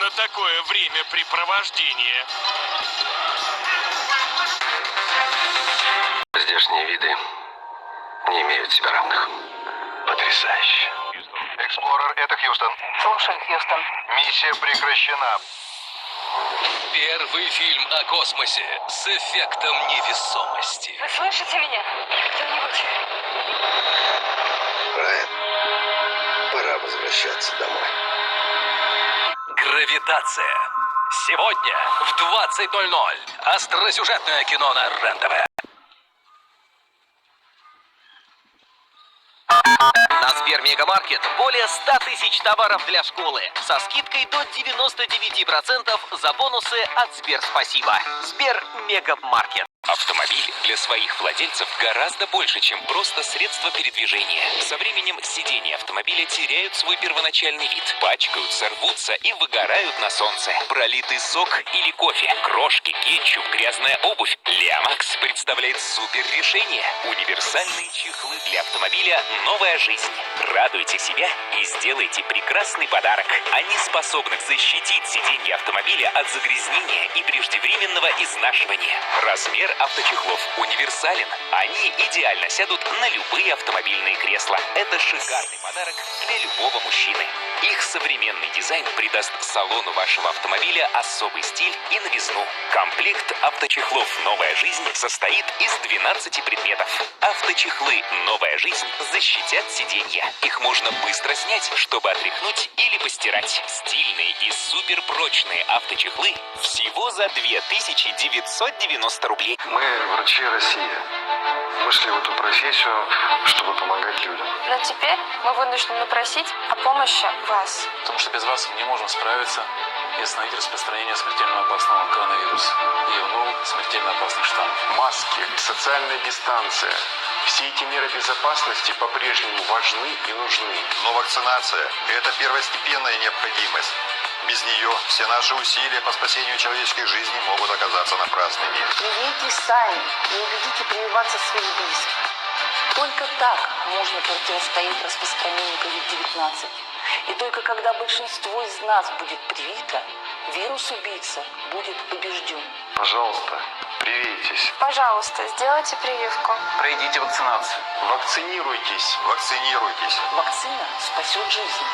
что такое времяпрепровождение? Здешние виды не имеют себе равных. Потрясающе. Эксплорер, это Хьюстон. Слушай, Хьюстон. Миссия прекращена. Первый фильм о космосе с эффектом невесомости. Вы слышите меня? Кто-нибудь? Райан, пора возвращаться домой. Гравитация. Сегодня в 20:00. Остросюжетное кино на РЕН-ТВ. На Сбермегамаркет более 100 тысяч товаров для школы со скидкой до 99% за бонусы от Сберспасибо. Сбермегамаркет. Автомобиль для своих владельцев гораздо больше, чем просто средство передвижения. Со временем сиденья автомобиля теряют свой первоначальный вид, пачкаются, рвутся и выгорают на солнце. Пролитый сок или кофе, крошки, кетчуп, грязная обувь. Лиамакс представляет супер решение. Универсальные чехлы для автомобиля «Новая жизнь». Радуйте себя и сделайте прекрасный подарок. Они способны защитить сиденье автомобиля от загрязнения и преждевременного изнашивания. Размер авточехлов универсален. Они идеально сядут на любые автомобильные кресла. Это шикарный подарок для любого мужчины. Их современный дизайн придаст салону вашего автомобиля особый стиль и новизну. Комплект авточехлов «Новая жизнь» состоит из 12 предметов. Авточехлы «Новая жизнь» защитят сиденья. Их можно быстро снять, чтобы отряхнуть или постирать. Стильные и суперпрочные авточехлы всего за 2990 рублей. Мы врачи России. Мы шли в эту профессию, чтобы помогать людям. Но теперь мы вынуждены просить о помощи вас. Потому что без вас мы не можем справиться и остановить распространение смертельно опасного коронавируса и его новых смертельно опасных штаммов. Маски, социальная дистанция. Все эти меры безопасности по-прежнему важны и нужны. Но вакцинация – это первостепенная необходимость. Без нее все наши усилия по спасению человеческих жизней могут оказаться напрасными. Привейте сами, не убедите прививаться своих близких. Только так можно противостоять распространению COVID-19. И только когда большинство из нас будет привито, вирус-убийца будет побежден. Пожалуйста, привейтесь. Пожалуйста, сделайте прививку. Пройдите вакцинацию. Вакцинируйтесь. Вакцинируйтесь. Вакцина спасет жизнь.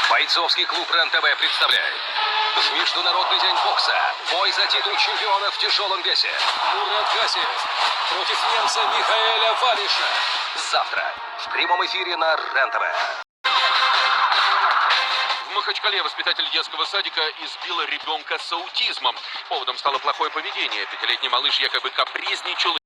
Бойцовский клуб РЕН-ТВ представляет в Международный день бокса бой за титул чемпиона в тяжелом весе. Мурат Гасиев против немца Михаэля Валиша. Завтра в прямом эфире на РЕН-ТВ. В Махачкале воспитатель детского садика избил ребенка с аутизмом. Поводом стало плохое поведение. 5-летний малыш якобы капризничал